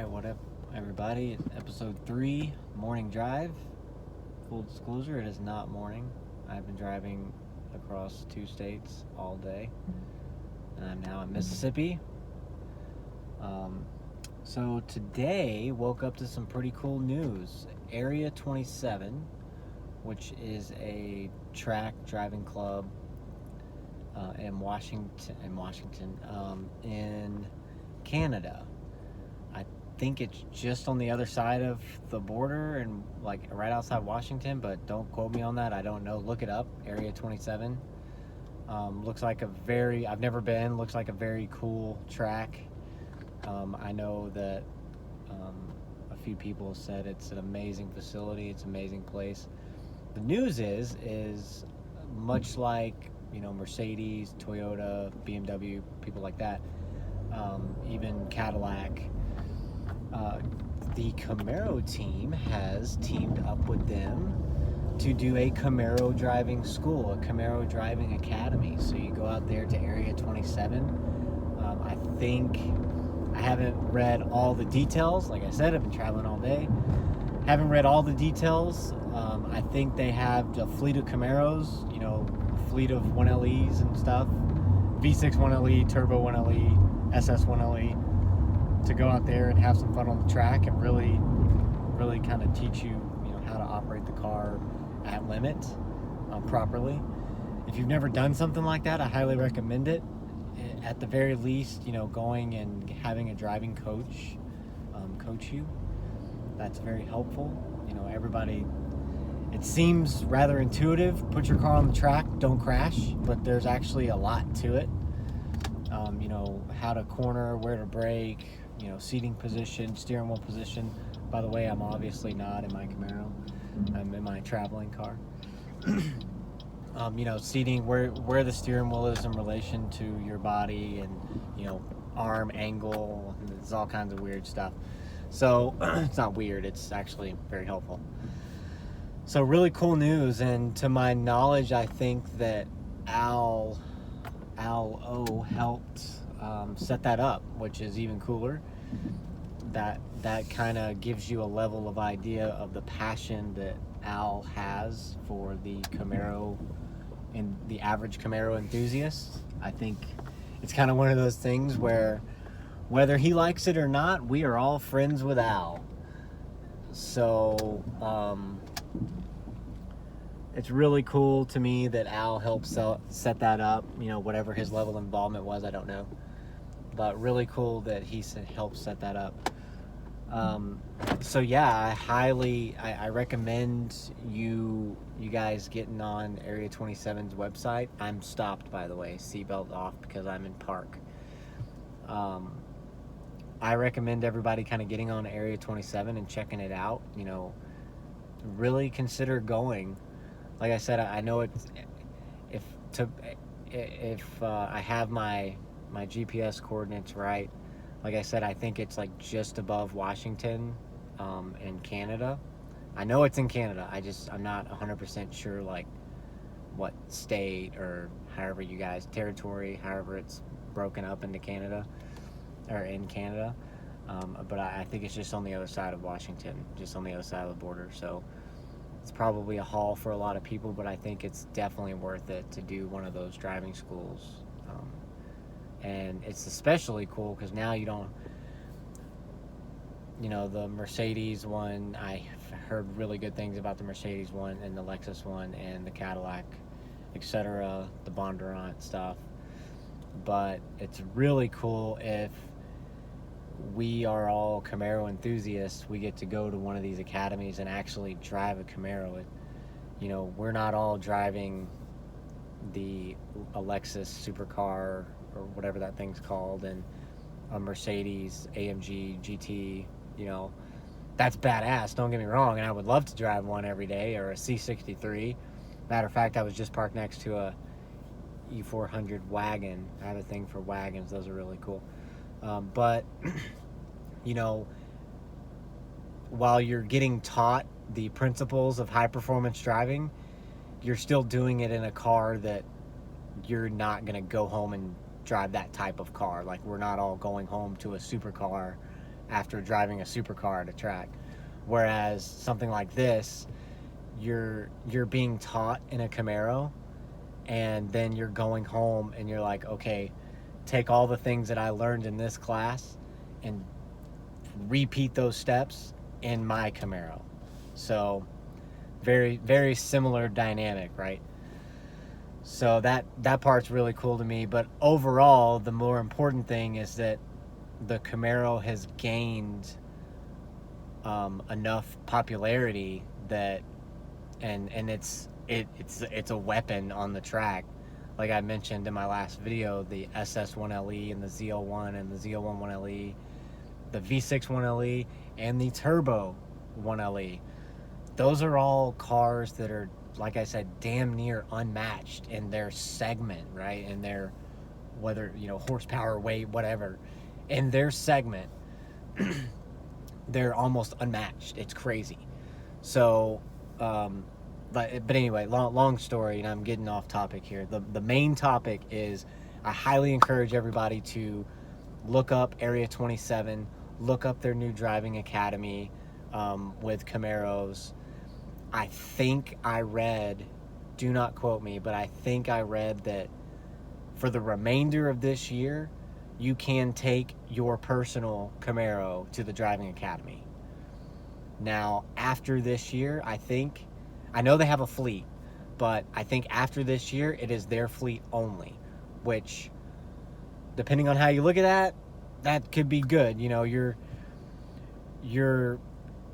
Alright, what up, everybody? It's episode 3, morning drive. Full disclosure, it is not morning. I've been driving across 2 states all day, and I'm now in Mississippi. So today, woke up to some pretty cool news. Area 27, which is a track driving club in Washington, in Canada. I think it's just on the other side of the border and like right outside Washington, but don't quote me on that. I don't know. Look it up. Area 27. Looks like I've never been, looks like a very cool track. I know that a few people said it's an amazing facility. It's an amazing place. The news is much like, Mercedes, Toyota, BMW, people like that, even Cadillac, the Camaro team has teamed up with them to do a Camaro driving school, a Camaro driving academy. So you go out there to Area 27. I haven't read all the details. Like I said, I've been traveling all day. Haven't read all the details. I think they have a fleet of Camaros, fleet of 1LEs and stuff, V6 1LE, Turbo 1LE, SS 1LE, to go out there and have some fun on the track and really, really kind of teach you, how to operate the car at limit properly. If you've never done something like that, I highly recommend it. At the very least, going and having a driving coach coach you. That's very helpful. Everybody, it seems rather intuitive. Put your car on the track, don't crash, but there's actually a lot to it. How to corner, where to brake, seating position, steering wheel position. By the way, I'm obviously not in my Camaro. I'm in my traveling car. Seating, where the steering wheel is in relation to your body, and arm angle. There's all kinds of weird stuff. So it's not weird, it's actually very helpful. So really cool news, and to my knowledge, I think that Al O helped set that up, which is even cooler. That kind of gives you a level of idea of the passion that Al has for the Camaro and the average Camaro enthusiast. I think it's kind of one of those things where whether he likes it or not, we are all friends with Al. So it's really cool to me that Al helped set that up. Whatever his level of involvement was, I don't know. But really cool that he helped set that up. So yeah, I recommend you guys getting on Area 27's website. I'm stopped, by the way, seatbelt off, because I'm in park. I recommend everybody kind of getting on Area 27 and checking it out. Really consider going. Like I said, I know it's if I have my GPS coordinates right. Like I said, I think it's like just above Washington in Canada. I know it's in Canada. I'm not 100% sure like what state or however you guys, territory, however it's broken up into Canada or in Canada. But I think it's just on the other side of Washington, just on the other side of the border. So it's probably a haul for a lot of people, but I think it's definitely worth it to do one of those driving schools. And it's especially cool because now you don't, the Mercedes one, I heard really good things about the Mercedes one and the Lexus one and the Cadillac, etc., the Bondurant stuff. But it's really cool if we are all Camaro enthusiasts. We get to go to one of these academies and actually drive a Camaro. We're not all driving the Lexus supercar or whatever that thing's called, and a Mercedes AMG GT. That's badass, don't get me wrong, and I would love to drive one every day, or a C63. Matter of fact, I was just parked next to a E400 wagon. I have a thing for wagons, those are really cool. But while you're getting taught the principles of high performance driving, you're still doing it in a car that you're not going to go home and drive that type of car. Like, we're not all going home to a supercar after driving a supercar at a track. Whereas something like this, you're being taught in a Camaro, and then you're going home and you're like, okay, take all the things that I learned in this class and repeat those steps in my Camaro. So very, very similar dynamic, right? So that part's really cool to me. But overall, the more important thing is that the Camaro has gained enough popularity that, and it's a weapon on the track. Like I mentioned in my last video, the SS1LE and the ZL1 and the ZL1 1LE, the V6 1LE and the Turbo 1LE. Those are all cars that are, like I said, damn near unmatched in their segment, right? In their, whether, horsepower, weight, whatever, in their segment, they're almost unmatched. It's crazy. So, but anyway, long story, and I'm getting off topic here. The main topic is I highly encourage everybody to look up Area 27, look up their new driving academy with Camaros. I think I read, do not quote me, but I think I read that for the remainder of this year, you can take your personal Camaro to the driving academy. Now, after this year, I know they have a fleet, but I think after this year, it is their fleet only, which, depending on how you look at that could be good. You're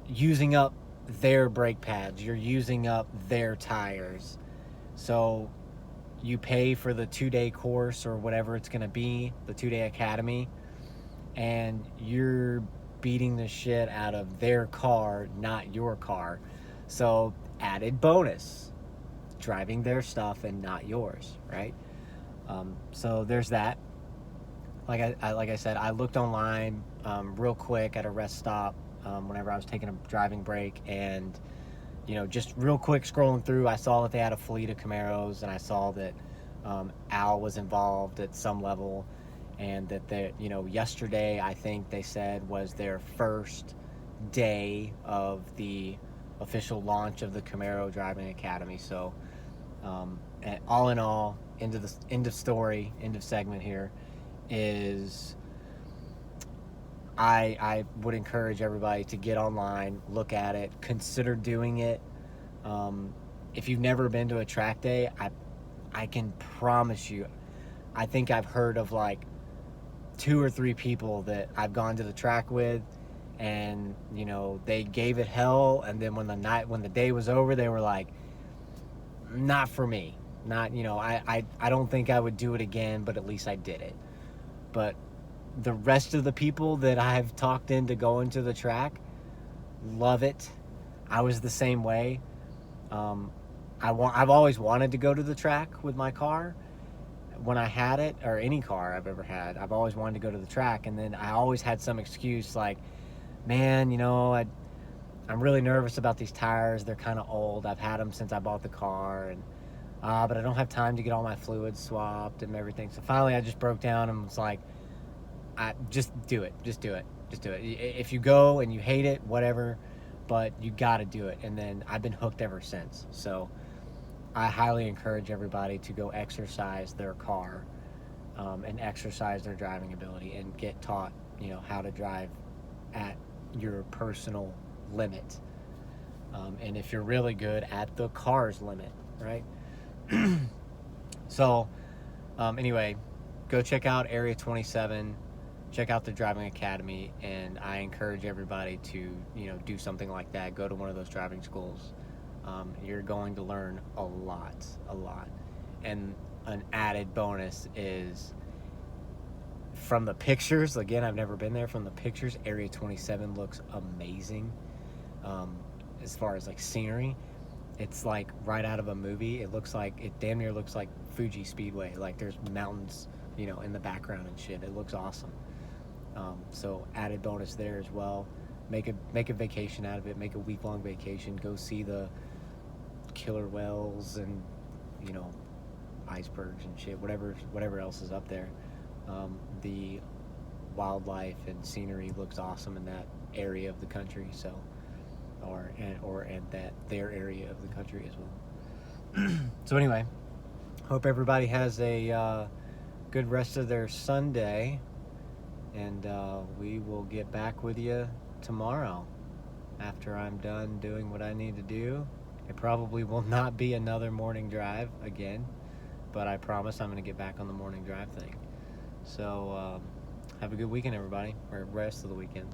using up their brake pads, you're using up their tires. So you pay for the 2-day course or whatever it's going to be, the 2-day academy, and you're beating the shit out of their car, not your car. So added bonus, driving their stuff and not yours, right? So there's that. Like I said, I looked online real quick at a rest stop whenever I was taking a driving break, and just real quick scrolling through, I saw that they had a fleet of Camaros, and I saw that Al was involved at some level, and that they, yesterday I think they said was their first day of the official launch of the Camaro Driving Academy. So and all in all, end of story, end of segment here is I would encourage everybody to get online, look at it, consider doing it. If you've never been to a track day, I can promise you, I think I've heard of like 2 or 3 people that I've gone to the track with, and they gave it hell, and then when the day was over, they were like, not for me. Not, I don't think I would do it again, but at least I did it. But the rest of the people that I've talked into going to the track love it. I was the same way. I've always wanted to go to the track with my car when I had it, or any car I've ever had. I've always wanted to go to the track, and then I always had some excuse like, man, I'm really nervous about these tires. They're kind of old. I've had them since I bought the car, and but I don't have time to get all my fluids swapped and everything. So finally I just broke down and was like, just do it. If you go and you hate it, whatever, but you got to do it. And then I've been hooked ever since. So I highly encourage everybody to go exercise their car and exercise their driving ability and get taught, how to drive at your personal limit. And if you're really good, at the car's limit, right? So anyway, go check out Area 27, check out the Driving Academy, and I encourage everybody to do something like that. Go to one of those driving schools. You're going to learn a lot. And an added bonus is, from the pictures, again, I've never been there, from the pictures, Area 27 looks amazing. As far as like scenery, it's like right out of a movie. It damn near looks like Fuji Speedway. Like there's mountains, in the background and shit. It looks awesome. So added bonus there as well. Make a vacation out of it. Make a week-long vacation. Go see the killer whales and icebergs and shit. Whatever else is up there. The wildlife and scenery looks awesome in that area of the country. So, or at that their area of the country as well. So anyway, hope everybody has a good rest of their Sunday, and we will get back with you tomorrow after I'm done doing what I need to do. It probably will not be another morning drive again, but I promise I'm going to get back on the morning drive thing. So have a good weekend, everybody, or rest of the weekend.